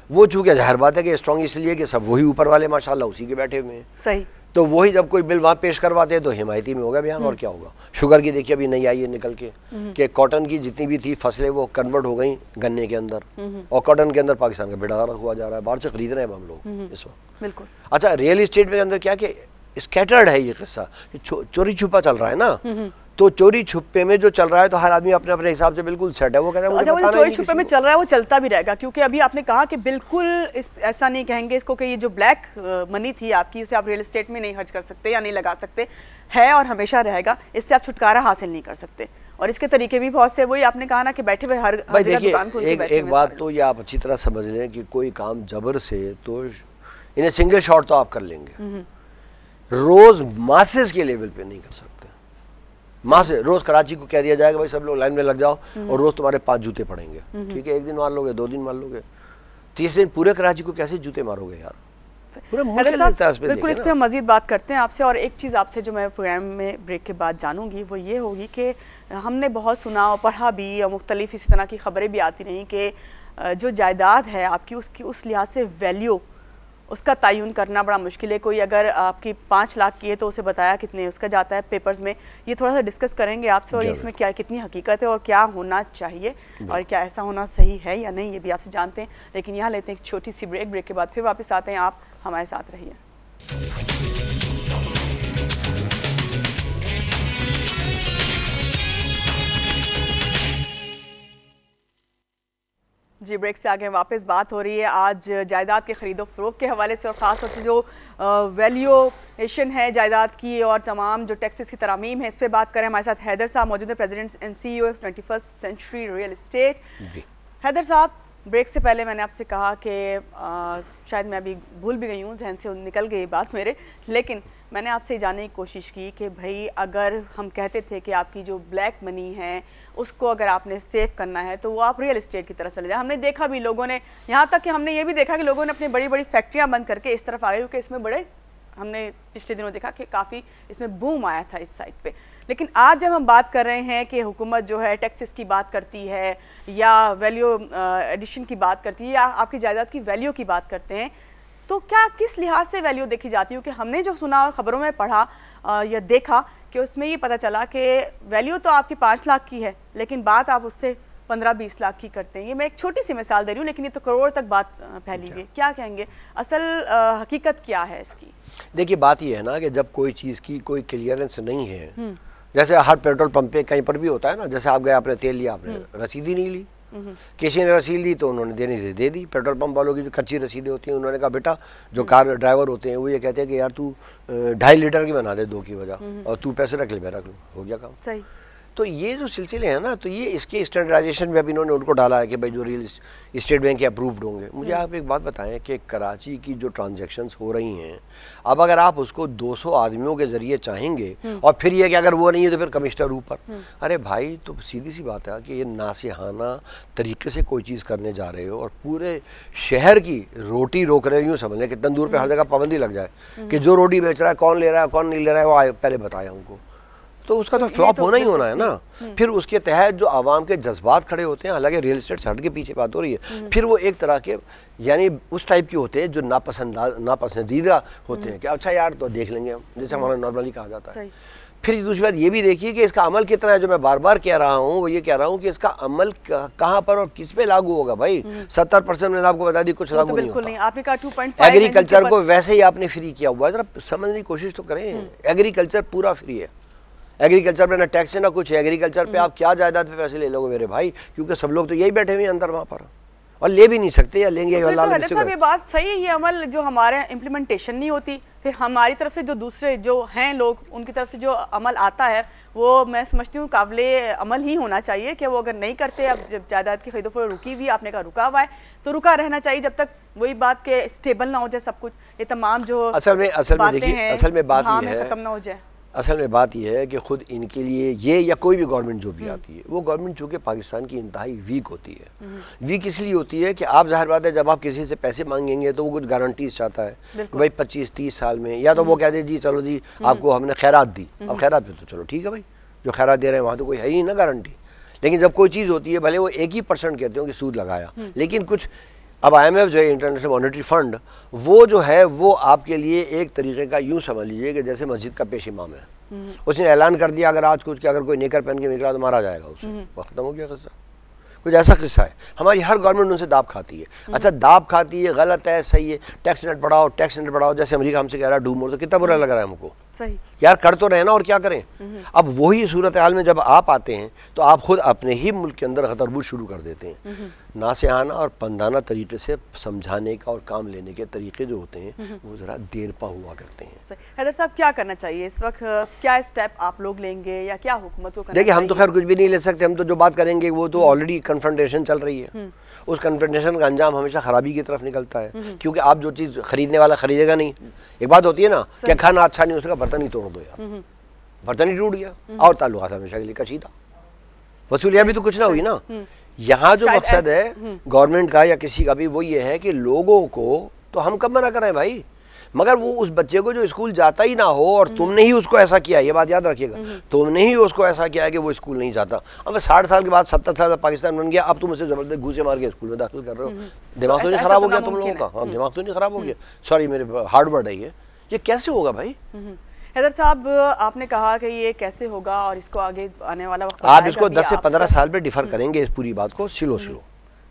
वो चूँकि जाहिर बात है कि स्ट्रॉन्ग इसलिए कि सब वही ऊपर वाले माशाल्लाह उसी के बैठे हुए हैं। सही। तो वही जब कोई बिल वहाँ पेश करवाते हैं तो हिमायती में होगा बयान, और क्या होगा। शुगर की देखिए अभी नहीं आई है निकल के कि कॉटन की जितनी भी थी फसलें वो कन्वर्ट हो गई गन्ने के अंदर, और कॉटन के अंदर पाकिस्तान का बेड़ा हुआ जा रहा है, बाहर से खरीद रहे हैं हम लोग इस वक्त। बिल्कुल। अच्छा रियल इस्टेट के अंदर क्या कि स्कैटर्ड है ये किस्सा, चोरी छुपा चल रहा है ना, तो चोरी छुपे में जो चल रहा है तो हर आदमी अपने अपने हिसाब से बिल्कुल सेट है। वो कहता है अच्छा, वो चोरी छुपे में चल रहा है वो चलता भी रहेगा, क्योंकि अभी आपने कहा कि बिल्कुल ऐसा नहीं कहेंगे इसको कि ये जो ब्लैक मनी थी आपकी उसे आप रियल एस्टेट में नहीं खर्च कर सकते या नहीं लगा सकते, है और हमेशा रहेगा, इससे आप छुटकारा हासिल नहीं कर सकते। और इसके तरीके भी बहुत से, वही आपने कहा ना कि बैठे हुए हर जगह दुकान खोल के बैठे हुए। एक बात तो ये आप अच्छी तरह समझ लें कि कोई काम जबर से तो इन्हें सिंगल शॉट तो आप कर लेंगे, रोज मासेस के लेवल पे नहीं कर सकते। मासे रोज कराची को कह दिया जाएगा भाई सब लोग लाइन में लग जाओ और रोज तुम्हारे 5 जूते पड़ेंगे, ठीक है, 1 दिन मार लोगे, 2 दिन मार लोगे, 30 दिन पूरे कराची को कैसे जूते मारोगे यार। बिल्कुल, इस पर हम मजीद बात करते हैं आपसे। और एक चीज़ आपसे जो मैं प्रोग्राम में ब्रेक के बाद जानूंगी वो ये होगी कि हमने बहुत सुना और पढ़ा भी और मुख्तलिफ इसी तरह की खबरें भी आती रहीं कि जो जायदाद है आपकी उसकी उस लिहाज से वैल्यू उसका तयन करना बड़ा मुश्किल है। कोई अगर आपकी 5 लाख की है तो उसे बताया कितने उसका जाता है पेपर्स में, ये थोड़ा सा डिस्कस करेंगे आपसे, और इसमें क्या कितनी हकीकत है और क्या होना चाहिए और क्या ऐसा होना सही है या नहीं, ये भी आपसे जानते हैं। लेकिन यहाँ लेते हैं एक छोटी सी ब्रेक, ब्रेक के बाद फिर वापस आते हैं, आप हमारे साथ रहिए। जी, ब्रेक से आगे वापस बात हो रही है आज जायदाद के खरीदो फरोख्त के हवाले से, और ख़ास तौर से जो वैल्यूएशन है जायदाद की और तमाम जो टैक्सेस की तरामीम है, इस पर बात करें। हमारे साथ हैदर साहब मौजूद है, president and CEO 21st century real estate. Haider साहब, ब्रेक से पहले मैंने आपसे कहा कि शायद मैं अभी भूल भी गई हूँ, जहन से निकल गई बात मेरे, लेकिन मैंने आपसे जानने की कोशिश की कि भाई अगर हम कहते थे कि आपकी जो ब्लैक मनी है उसको अगर आपने सेव करना है तो वो आप रियल एस्टेट की तरफ चले जाए। हमने देखा भी लोगों ने, यहाँ तक कि हमने ये भी देखा कि लोगों ने अपनी बड़ी बड़ी फैक्ट्रियाँ बंद करके इस तरफ आ गए, क्योंकि इसमें बड़े, हमने पिछले दिनों देखा कि काफ़ी इसमें बूम आया था इस साइड पे। लेकिन आज जब हम बात कर रहे हैं कि हुकूमत जो है टैक्सेस की बात करती है या वैल्यू एडिशन की बात करती है या आपकी जायदाद की वैल्यू की बात करते हैं, तो क्या किस लिहाज से वैल्यू देखी जाती है? कि हमने जो सुना और ख़बरों में पढ़ा या देखा कि उसमें ये पता चला कि वैल्यू तो आपकी 5 लाख की है, लेकिन बात आप उससे 15-20 लाख की करते हैं। ये मैं एक छोटी सी मिसाल दे रही हूँ, लेकिन ये तो करोड़ तक बात फैली हुई है। क्या कहेंगे, असल हकीकत क्या है इसकी? देखिए बात ये है ना कि जब कोई चीज़ की कोई क्लियरेंस नहीं है, जैसे हर पेट्रोल पंप पे कहीं पर भी होता है ना, जैसे आप गए आपने तेल लिया, आपने रसीद ही नहीं ली, किसी ने रसीद ली तो उन्होंने देने से दे दी। पेट्रोल पंप वालों की जो कच्ची रसीदें होती हैं, उन्होंने कहा बेटा, जो कार ड्राइवर होते हैं वो ये कहते हैं कि यार तू 2.5 लीटर की बना दे 2 की वजह, और तू पैसे रख ले, मैं रख लूँ, हो गया काम। सही। तो ये जो सिलसिले हैं ना, तो ये इसके स्टैंडर्डाइजेशन में अब इन्होंने उनको डाला है कि भाई जो रियल स्टेट बैंक के अप्रूव्ड होंगे। मुझे आप एक बात बताएं कि कराची की जो ट्रांजैक्शंस हो रही हैं, अब अगर आप उसको 200 आदमियों के ज़रिए चाहेंगे और फिर ये कि अगर वो नहीं है तो फिर कमिश्नर ऊपर, अरे भाई तो सीधी सी बात है कि ये नासिहाना तरीके से कोई चीज़ करने जा रहे हो और पूरे शहर की रोटी रोक रहे हो। यूँ समझ लें कि तंदूर पर हर जगह पाबंदी लग जाए कि जो रोटी बेच रहा है, कौन ले रहा है कौन नहीं ले रहा है, वो पहले बताया उनको, तो उसका तो फ्लॉप होना ही होना है ना। फिर उसके तहत जो आवाम के जज्बात खड़े होते हैं, हालांकि रियल एस्टेट से हट के पीछे बात हो रही है, फिर वो एक तरह के यानी उस टाइप के होते हैं जो नापसंदीदा होते हैं कि अच्छा यार तो देख लेंगे हम, जैसे हमारा नॉर्मली कहा जाता है। फिर दूसरी बात ये भी देखिए कि इसका अमल कितना है। जो मैं बार बार कह रहा हूँ वो ये कह रहा हूँ कि इसका अमल कहाँ पर और किस पे लागू होगा। भाई 70% मैंने आपको बता दी, कुछ लागू नहीं होता। आपने कहा 2.5 एग्रीकल्चर को वैसे ही आपने फ्री किया हुआ है, जरा समझने की कोशिश तो करें। एग्रीकल्चर पूरा फ्री है, एग्रीकल्चर पे ना टैक्स है ना कुछ है। एग्रीकल्चर पे आप क्या जायदाद पे पैसे ले लोगे मेरे भाई, क्योंकि सब लोग तो यही बैठे हुए हैं अंदर वहाँ पर और ले भी नहीं सकते या लेंगे। तो साहब ये बात सही है, ये अमल जो हमारे इम्प्लीमेंटेशन नहीं होती, फिर हमारी तरफ से जो दूसरे जो हैं लोग उनकी तरफ से जो अमल आता है वो मैं समझती हूँ काबिले अमल ही होना चाहिए कि वो अगर नहीं करते, अब जब जायदाद की खरीदो फरोख्त रुकी हुई, आपने कहा रुका हुआ है तो रुका रहना चाहिए जब तक वही बात के स्टेबल ना हो जाए सब कुछ। ये तमाम जो असल में देखिए, असल में बात ये है, खत्म ना हो जाए। असल में बात यह है कि खुद इनके लिए ये या कोई भी गवर्नमेंट जो भी आती है, वो गवर्नमेंट चूँकि पाकिस्तान की इंतहाई वीक होती है। वीक इसलिए होती है कि आप जाहिर बात है जब आप किसी से पैसे मांगेंगे तो वो कुछ गारंटीज चाहता है कि भाई 25-30 साल में, या तो वो कह दे जी चलो जी आपको हमने खैरात दी, अब खैरात पे तो चलो ठीक है भाई, जो खैरात दे रहे हैं वहाँ तो कोई है ही ना गारंटी। लेकिन जब कोई चीज़ होती है, भले वो 1% कहते हो कि सूद लगाया, लेकिन कुछ अब IMF जो है, इंटरनेशनल मॉनेटरी फंड, वो जो है वो आपके लिए एक तरीके का यूँ समझ लीजिए कि जैसे मस्जिद का पेश इमाम है। उसने ऐलान कर दिया अगर आज कुछ कि अगर कोई नेकर पहन के निकला तो मारा जाएगा उसे, वो खत्म हो गया किस्सा। कुछ ऐसा किस्सा है। हमारी हर गवर्नमेंट उनसे दाब खाती है। अच्छा दाब खाती है, गलत है, सही है, टैक्स नेट बढ़ाओ, टैक्स नेट बढ़ाओ। जैसे अमेरिका हमसे कह रहा है डू मोर, तो कितना बुरा लग रहा है हमको। सही यार कर तो रहे ना, और क्या करें। अब वही सूरत हाल में जब आप आते हैं तो आप खुद अपने ही मुल्क के अंदर खतरबूज शुरू कर देते हैं। नासिहाना और पंदाना तरीके से समझाने का और काम लेने के तरीके जो होते हैं वो ज़रा देर पा हुआ करते हैं। हैदर साहब क्या करना चाहिए इस वक्त, क्या स्टेप आप लोग लेंगे या क्या हुकूमत को करना देखिए हम तो खैर कुछ भी नहीं ले सकते। हम तो जो बात करेंगे वो तो ऑलरेडी कन्फ्रंटेशन चल रही है। उस कन्फ्रंटेशन का अंजाम हमेशा खराबी की तरफ निकलता है, क्योंकि आप जो चीज़ खरीदने वाला खरीदेगा नहीं। एक बात होती है ना कि खाना अच्छा नहीं, उसका बर्तन ही तोड़ दो यार, बर्तन ही टूट गया और ताल्लुकात हमेशा के लिए कशीदा। वसूलियाँ भी तो कुछ ना हुई ना। यहाँ जो मकसद है गवर्नमेंट का या किसी का भी वो ये है कि लोगों को, तो हम कब मना कर रहे हैं भाई, मगर वो उस बच्चे को जो स्कूल जाता ही ना हो और तुमने ही उसको ऐसा किया, ये बात याद रखिएगा, तुमने ही उसको ऐसा किया है कि वो स्कूल नहीं जाता। अब 60 साल के बाद 70 साल का पाकिस्तान बन गया, अब तुम उसे जबरदस्त घूसे मार के स्कूल में दाखिल कर रहे हो। दिमाग तो नहीं खराब हो गया तुम लोगों का? हाँ, दिमाग तो नहीं खराब हो गया? सॉरी मेरे हार्ड वर्ड है ये कैसे होगा भाई? हैदर साहब आपने कहा कि ये कैसे होगा और इसको आगे आने वाला वक्त आप इसको 10 से 15 साल पे डिफर करेंगे इस पूरी बात को, स्लो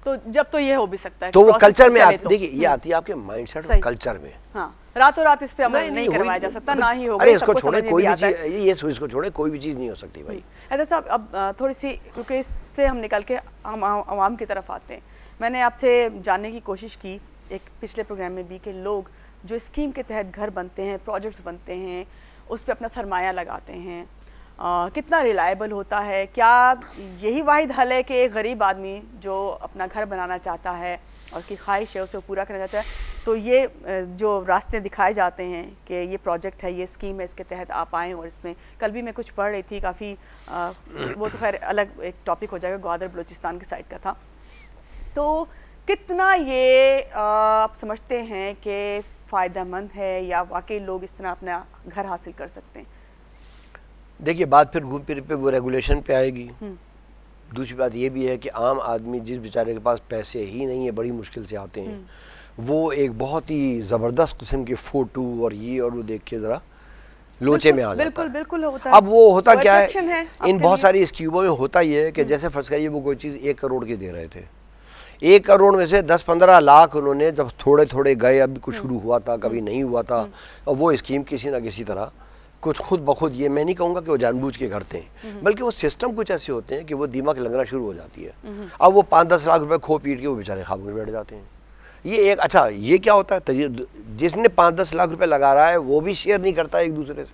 तो जब तो ये हो भी सकता है तो वो कल्चर में आती, देखिए ये आती है आपके माइंडसेट और कल्चर में। हाँ, रातों रात इस पे अमल नहीं करवाया जा सकता, ना ही होगा। अरे इसको छोड़े कोई भी चीज, ये इसको छोड़े कोई भी चीज नहीं हो सकती भाई। हैदर साहब अब थोड़ी सी, क्योंकि इससे हम निकल के हम आवाम की तरफ आते हैं, मैंने आपसे जानने की कोशिश की एक पिछले प्रोग्राम में भी कि लोग जो स्कीम के तहत घर बनते हैं, प्रोजेक्ट्स बनते हैं, उस पर अपना सरमाया लगाते हैं, कितना रिलायबल होता है? क्या यही वाहिद हल है कि एक गरीब आदमी जो अपना घर बनाना चाहता है और उसकी ख्वाहिश है उसे पूरा करना चाहता है, तो ये जो रास्ते दिखाए जाते हैं कि ये प्रोजेक्ट है, ये स्कीम है, इसके तहत आप आएँ? और इसमें कल भी मैं कुछ पढ़ रही थी, काफ़ी वो तो खैर अलग एक टॉपिक हो जाएगा, ग्वादर बलूचिस्तान की साइड का था। तो कितना ये आप समझते हैं कि फ़ायदेमंद है या वाकई लोग इस तरह अपना घर हासिल कर सकते हैं? देखिए बात फिर घूम फिर पे वो रेगुलेशन पे आएगी। दूसरी बात ये भी है कि आम आदमी जिस बेचारे के पास पैसे ही नहीं है, बड़ी मुश्किल से आते हैं, वो एक बहुत ही ज़बरदस्त किस्म के फ़ोटो और ये और वो देख के ज़रा लोचे में आ जाता है। बिल्कुल बिल्कुल होता है। अब वो होता क्या है इन बहुत सारी स्कीमों में होता ये है कि जैसे फर्ज करिए वो कोई चीज़ 1 करोड़ की दे रहे थे, 1 करोड़ में से 10-15 लाख उन्होंने जब थोड़े थोड़े गए, अभी कुछ शुरू हुआ था कभी नहीं हुआ था, और वो स्कीम किसी ना किसी तरह कुछ खुद ब खुद, ये मैं नहीं कहूँगा कि वो जानबूझ के करते हैं, बल्कि वो सिस्टम कुछ ऐसे होते हैं कि वो दिमाग लगना शुरू हो जाती है। अब वो 5-10 लाख रुपए खो पीट के वो बेचारे खामोश बैठ जाते हैं। ये एक अच्छा ये क्या होता है, जिसने 5-10 लाख रुपए लगा रहा है वो भी शेयर नहीं करता एक दूसरे से,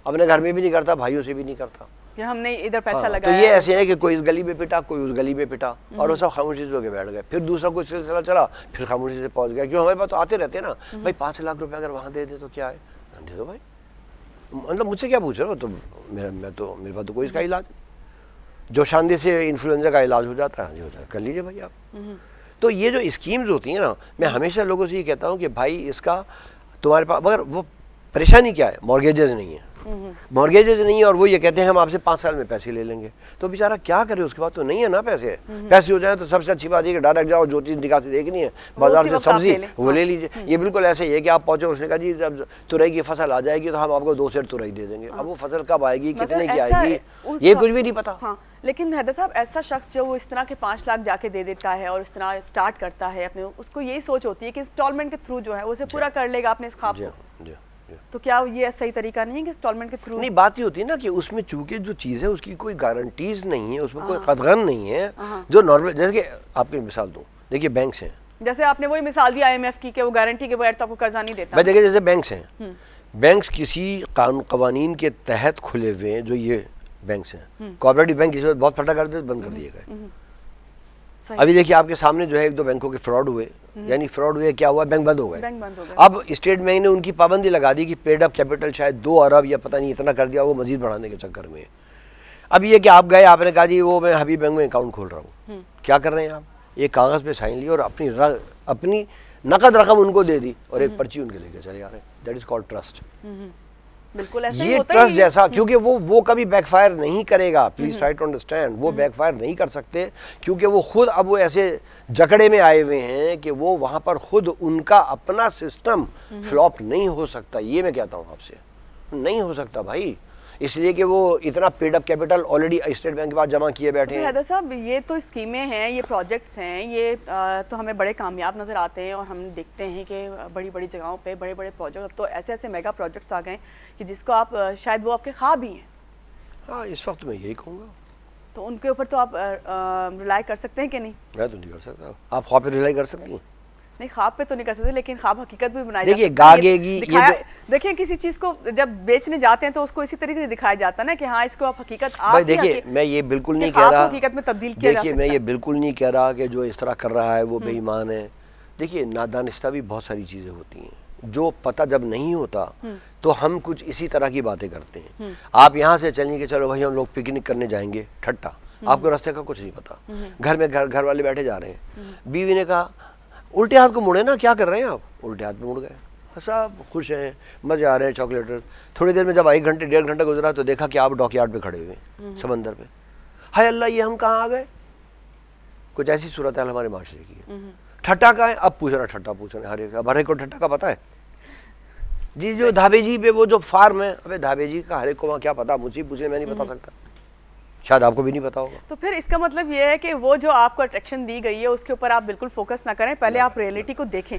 अपने घर में भी नहीं करता, भाइयों से भी नहीं करता कि हमने इधर पैसा लगाया। तो ये ऐसे है कि कोई इस गली में पिटा, कोई उस गली में पिटा, और वो सब खामोशी से होकर बैठ गए। फिर दूसरा कोई सिलसिला चला, फिर खामोशी से पहुंच गया। क्यों? हमारे पास तो आते रहते हैं ना भाई, 5 लाख रुपए अगर वहाँ दे दे तो क्या है, दे दो भाई, मतलब मुझसे क्या पूछ रहे हो? तो मेरे पास तो कोई इसका इलाज, जो शांति से इन्फ्लुएंजा का इलाज हो जाता है, हो जाता है, कर लीजिए भाई आप। तो ये जो स्कीम्स होती हैं ना, मैं हमेशा लोगों से ये कहता हूँ कि भाई इसका तुम्हारे पास, मगर वो परेशानी क्या है, मॉर्गेजेस नहीं है, मॉर्गेजेस नहीं है, और वो ये कहते हैं हम आपसे 5 साल में पैसे ले लेंगे, तो बेचारा क्या करे, उसके बाद तो नहीं है ना पैसे। पैसे हो जाए तो सबसे अच्छी बात है कि डायरेक्ट जाओ, जो चीज़ निकाह से देखनी है, बाजार से सब्जी वो ले लीजिए। ये बिल्कुल ऐसे ही है कि आप पहुंचे, उसने कहा जी जब तुरई की फसल आ जाएगी तो हम आपको 2 सेर तुरई दे देंगे। अब वो फसल कब आएगी, कितने की आएगी, ये कुछ भी नहीं पता। हाँ, लेकिन हैदर साहब, ऐसा शख्स जो वो इस तरह के 5 लाख जाके दे देता है और इस तरह स्टार्ट करता है अपने, उसको यही सोच होती है कि इंस्टॉलमेंट के थ्रू जो है वो उसे पूरा कर लेगा अपने इस ख्वाब को। तो क्या ये सही तरीका नहीं है कि इंस्टॉलमेंट के थ्रू? नहीं, बात ये होती है ना कि उसमें चूंकि जो चीज़ है उसकी कोई गारंटीज नहीं है, उसमें कोई कदगन नहीं है जो नॉर्मल। जैसे कि आपकी मिसाल दूं, देखिए बैंक्स हैं, जैसे आपने वही मिसाल दी IMF की कि वो गारंटी के बगैर तो आपको कर्जा नहीं देता। भाई देखिए जैसे बैंक्स हैं, बैंक्स किसी कानून के तहत खुले हुए हैं, जो ये बैंक्स हैं। कोऑपरेटिव बैंक इस वक्त बहुत फटा कर दिए, बंद कर दिए गए। अभी देखिए आपके सामने जो है 1-2 बैंकों के फ्रॉड हुए, यानी फ्रॉड हुए, क्या हुआ, बैंक बंद हो गए। अब स्टेट बैंक ने उनकी पाबंदी लगा दी कि पेड अप कैपिटल शायद 2 अरब या पता नहीं इतना कर दिया, वो मजीद बढ़ाने के चक्कर में। अब ये कि आप गए, आपने कहा जी वो मैं हबीब बैंक में अकाउंट खोल रहा हूँ, क्या कर रहे हैं आप, एक कागज़ पे साइन लिया और अपनी नकद रकम उनको दे दी और एक पर्ची उनके लेके चले जा रहे हैं। That is called trust. बिल्कुल ऐसा ही ये होता ट्रस्ट जैसा, क्योंकि वो कभी बैकफायर नहीं करेगा, प्लीज ट्राई टू अंडरस्टैंड, वो बैकफायर नहीं कर सकते, क्योंकि वो खुद अब वो ऐसे जकड़े में आए हुए हैं कि वो वहां पर खुद उनका अपना सिस्टम फ्लॉप नहीं हो सकता। ये मैं कहता हूँ आपसे, नहीं हो सकता भाई, इसलिए कि वो इतना paid up capital already state bank के पास जमा किए बैठे हैं। हैदर साहब, ये तो स्कीमें हैं, ये प्रोजेक्ट्स हैं, ये तो हमें बड़े कामयाब नज़र आते हैं और हम देखते हैं कि बड़ी बड़ी जगहों पे बड़े बड़े प्रोजेक्ट, अब तो ऐसे ऐसे मेगा प्रोजेक्ट्स आ गए कि जिसको आप शायद वो आपके ख्वाब ही हैं। हाँ, इस वक्त मैं यही कहूँगा। तो उनके ऊपर तो आप रिलाई कर सकते हैं कि नहीं? मैं तो नहीं कर सकता। आप ख्वाब पे रिलाई कर सकती हैं? नहीं, ख्वाब पे तो नहीं कर सकते, लेकिन ख्वाब हकीकत भी बनाई देखिए गागेगी। देखिए किसी चीज को जब बेचने जाते हैं तो उसको इसी तरीके से दिखाया जाता है ना कि हाँ इसको आप हकीकत आप। देखिए मैं ये बिल्कुल नहीं कह रहा, हकीकत में तब्दील किया जा सकता है। देखिए मैं ये बिल्कुल नहीं कह रहा कि जो इस तरह कर रहा है वो बेईमान है। देखिए नादानिस्ता भी बहुत सारी चीजें होती हैं, जो पता जब नहीं होता तो हम कुछ इसी तरह की बातें करते हैं। आप यहाँ से चलिए कि चलो भाई हम लोग पिकनिक करने जाएंगे, ठट्टा, आपको रास्ते का कुछ नहीं पता, घर वाले बैठे जा रहे हैं, बीवी ने कहा उल्टे हाथ को मुड़े ना, क्या कर रहे हैं आप, उल्टे हाथ में मुड़ गए, सब खुश हैं, मजे आ रहे हैं, चॉकलेट। थोड़ी देर में जब 1 घंटे 1.5 घंटा गुजरा तो देखा कि आप डॉकयार्ड पे खड़े हुए समंदर पे। हाय अल्लाह, ये हम कहाँ आ गए। कुछ ऐसी सूरत हाल हमारे माशरे की है। ठट्टा का है, अब पूछ रहा ठट्टा पूछ रहे, हरे को ठट्टा का पता है जी, जो धाबे जी पे वो जो फार्म है, अबे धाबे जी का हरे को वहाँ क्या पता, मुझे पूछे, मैं नहीं बता सकता, शायद आपको भी नहीं पता होगा। तो फिर इसका मतलब ये है कि वो जो आपको अट्रैक्शन दी गई है उसके ऊपर आप बिल्कुल फोकस ना करें, पहले आप रियलिटी को देखें।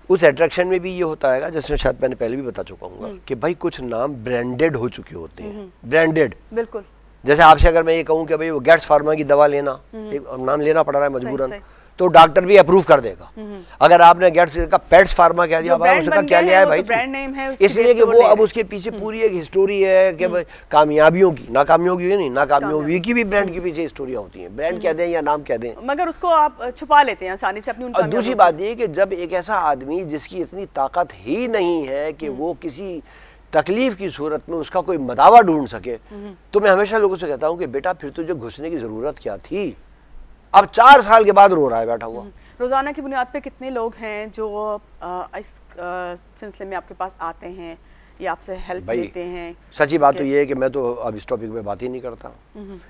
उस अट्रैक्शन में भी ये होता है, जैसे शायद मैंने पहले भी बता चुका हूँ कि भाई कुछ नाम ब्रांडेड हो चुके होते हैं, ब्रांडेड। बिल्कुल, जैसे आपसे अगर मैं ये कहूँ कि भाई वो गेट्स फार्मा की दवा लेना, नाम लेना पड़ रहा है मजबूरन, तो डॉक्टर भी अप्रूव कर देगा। अगर आपने गेट्स का पेट्स फार्मा कह दिया, उसका क्या लिया है भाई, ब्रांड नेम है, इसलिए कि वो अब उसके पीछे पूरी एक हिस्टोरी है कि भाई कामयाबियों की, नाकामियों की नहीं, नाकामियों की भी ब्रांड के पीछे हिस्टोरियां होती हैं, ब्रांड कह दें या नाम कह दें, मगर उसको आप छुपा लेते हैं आसानी से अपनी। और दूसरी बात ये कि जब एक ऐसा आदमी जिसकी इतनी ताकत ही नहीं है कि वो किसी तकलीफ की सूरत में उसका कोई मदावा ढूंढ सके, तो मैं हमेशा लोगों से कहता हूँ कि बेटा फिर तुझे घुसने की जरूरत क्या थी। अब 4 साल के बाद रो रहा है बैठा हुआ। रोजाना की बुनियाद पे कितने लोग हैं जो इस सिलसिले में आपके पास आते हैं या आपसे हेल्प लेते हैं? सच्ची बात तो ये है कि मैं तो अब इस टॉपिक पे बात ही नहीं करता,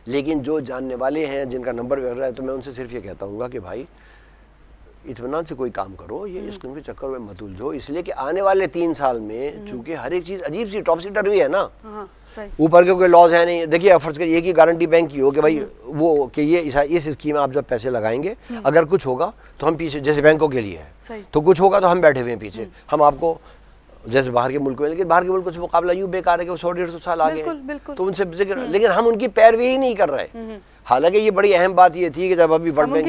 लेकिन जो जानने वाले हैं जिनका नंबर वगैरह है, तो मैं उनसे सिर्फ ये कहता हूँ कि भाई इत्मीनान से कोई काम करो, ये स्कीम के चक्कर में मत उलझो, इसलिए कि आने वाले 3 साल में चूंकि हर एक चीज अजीब सी टॉप सीटर भी है ना, ऊपर के कोई लॉज है नहीं। देखिए फर्ज करिए कि गारंटी बैंक की हो कि भाई वो कि ये इस स्कीम में आप जब पैसे लगाएंगे अगर कुछ होगा तो हम पीछे, जैसे बैंकों के लिए है तो कुछ होगा तो हम बैठे हुए हैं पीछे, हम आपको जैसे बाहर के मुल्क में, लेकिन बाहर के मुल्कों से मुकाबला यूं बेकार है कि वो 100-150 साल आगे तो उनसे, लेकिन हम उनकी पैरवी ही नहीं कर रहे। हालांकि ये बड़ी अहम बात ये थी कि जब अभी वर्ल्ड बैंक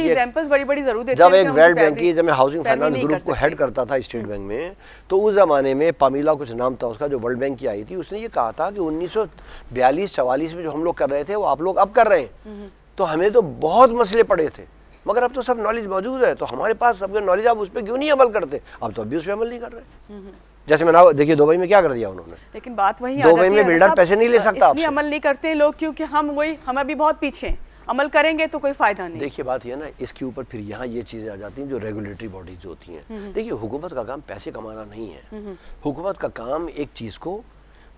जब एक वर्ल्ड बैंक की, जब मैं हाउसिंग फाइनेंस ग्रुप को हेड करता था स्टेट बैंक में, तो उस जमाने में पामीला कुछ नाम था उसका, जो वर्ल्ड बैंक की आई थी, उसने ये कहा था कि 1942-44 में जो हम लोग कर रहे थे वो आप लोग अब कर रहे हैं, तो हमें तो बहुत मसले पड़े थे, मगर अब तो सब नॉलेज मौजूद है, तो हमारे पास सबके नॉलेज, आप उस पर क्यों नहीं अमल करते? अब तो अभी उस पर अमल नहीं कर रहे। जैसे मैंने देखिए दुबई में क्या कर दिया उन्होंने, लेकिन बात वही दुबई में बिल्डर पैसे नहीं ले सकता, इसलिए अमल नहीं करते लोग क्योंकि हम अभी बहुत पीछे हैं, अमल करेंगे तो कोई फायदा नहीं। देखिए बात ये ना, इसके ऊपर फिर यहाँ ये चीजें आ जाती हैं जो रेगुलेटरी बॉडीज होती हैं। देखिए हुकूमत का काम पैसे कमाना नहीं है, हुकूमत का काम एक चीज को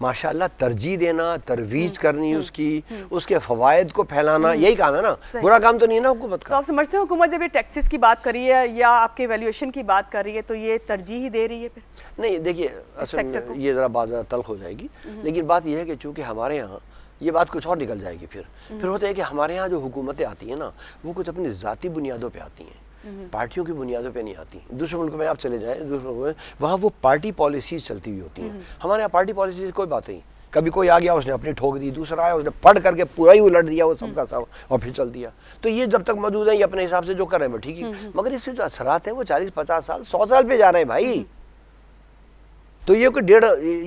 माशाल्लाह तरजीह देना, तरवीज करनी उसकी, उसके फवायद को फैलाना, यही काम है ना, बुरा काम तो नहीं है ना हुकूमत का। तो आप समझते हो हुकूमत जब ये टैक्सेस की बात कर रही है या आपके वैल्यूएशन की बात कर रही है तो ये तरजीह ही दे रही है फिर? नहीं देखिए, असल में ये ज़रा बात ज़रा तल्ख हो जाएगी, लेकिन बात यह है कि चूँकि हमारे यहाँ ये बात कुछ और निकल जाएगी। फिर होता है कि हमारे यहाँ जो हुकूमतें आती हैं ना, वो कुछ अपनी ज़ाती बुनियादों पे आती हैं, पार्टियों की बुनियादों पे नहीं आती। दूसरे मुल्क में आप चले जाएं, दूसरे मुल्क में वहाँ वो पार्टी पॉलिसीज चलती हुई होती हैं। हमारे यहाँ पार्टी पॉलिसीज कोई बात नहीं, कभी कोई आ गया उसने अपनी ठोक दी, दूसरा आया उसने पढ़ करके पूरा ही उलट दिया वो सबका सब और फिर चल दिया। तो ये जब तक मौजूद है ये अपने हिसाब से जो कर रहे हैं ठीक है, मगर इससे जो असरात हैं वो 40-50 साल 100 साल पे जा रहे हैं भाई। तो ये कोई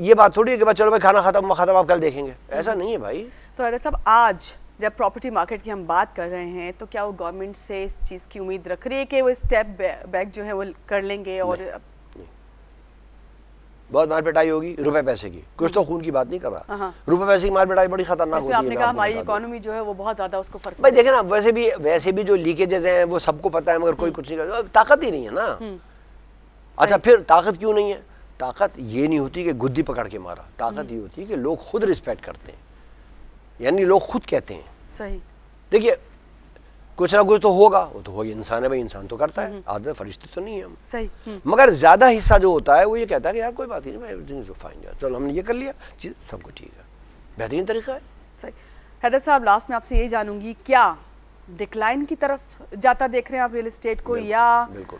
ये बात थोड़ी है कि चलो भाई खाना खत्म आप कल देखेंगे, ऐसा नहीं है भाई। तो हैदर साहब, आज जब प्रॉपर्टी मार्केट की हम बात कर रहे हैं तो क्या वो गवर्नमेंट से इस चीज़ की उम्मीद रख रही है कि वो स्टेप बैक जो है वो कर लेंगे? और नहीं। बहुत मार पिटाई होगी रुपए पैसे की, कुछ तो खून की बात नहीं कर रहा, रुपए पैसे की मार पिटाई बड़ी खतरनाक होती है। आपने कहा हमारी इकोनॉमी जो है वो बहुत ज्यादा उसको फर्क भाई देखे ना, वैसे भी जो लीकेजेस हैं वो सबको पता है, मगर कोई कुछ नहीं कर, ताकत ही नहीं है ना। अच्छा फिर ताकत क्यों नहीं है? ताकत ये नहीं होती कि गुद्दी पकड़ के मारा, ताकत ये होती है कि लोग खुद रिस्पेक्ट करते हैं, यानी लोग खुद कहते हैं। सही। देखिए कुछ ना कुछ तो होगा, वो तो हो, इंसान है भाई, इंसान तो करता है, आदमी फरिश्ते तो नहीं है हम। सही। मगर ज्यादा हिस्सा जो होता है वो ये कहता है कि यार कोई बात ही नहीं, एवरीथिंग इज फाइन, चलो हमने ये कर लिया, चीज सबको ठीक है, बेहतरीन तरीका है। सही। हैदर साहब, लास्ट में आपसे यही जानूंगी, क्या डिक्लाइन की तरफ जाता देख रहे हैं आप रियल एस्टेट को? या बिल्कुल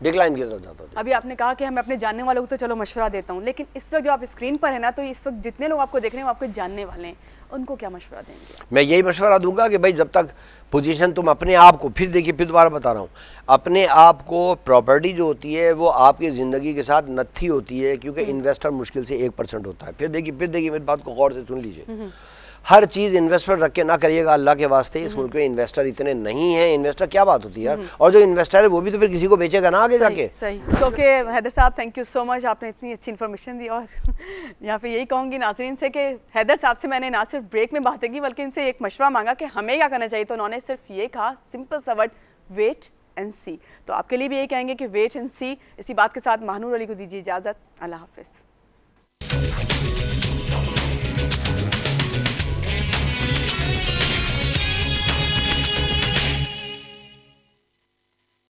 डिक्लाइन की तरफ जाता है। अभी आपने कहा कि मैं अपने जानने वालों को तो चलो मशवरा देता हूँ, लेकिन इस वक्त जो आप स्क्रीन पर है ना, तो इस वक्त जितने लोग आपको देख रहे हैं वो आपके जानने वाले हैं, उनको क्या मशवरा देंगे? मैं यही मशवरा दूंगा कि भाई जब तक पोजीशन तुम अपने आप को, फिर देखिए फिर दोबारा बता रहा हूँ, अपने आप को, प्रॉपर्टी जो होती है वो आपकी ज़िंदगी के साथ नत्थी होती है, क्योंकि इन्वेस्टर मुश्किल से 1% होता है। फिर देखिए मेरी बात को गौर से सुन लीजिए, हर चीज़ इन्वेस्टर रख के ना करिएगा अल्लाह के वास्ते, इस मुल्क में इन्वेस्टर इतने नहीं हैं। इन्वेस्टर क्या बात होती है यार, और जो इन्वेस्टर है वो भी तो फिर किसी को बेचेगा ना आगे जाके। सही। ओके हैदर साहब, थैंक यू सो मच, आपने इतनी अच्छी इन्फॉर्मेशन दी। और यहाँ पे यही कहूँगी नाज़रीन से कि हैदर साहब से मैंने ना सिर्फ ब्रेक में बातें की, बल्कि इनसे एक मशवरा मांगा कि हमें क्या करना चाहिए, तो उन्होंने सिर्फ ये कहा, सिंपल सा वर्ड, वेट एंड सी। तो आपके लिए भी यही कहेंगे कि वेट एंड सी। इसी बात के साथ महानूर अली को दीजिए इजाज़त। अल्लाह हाफिज़।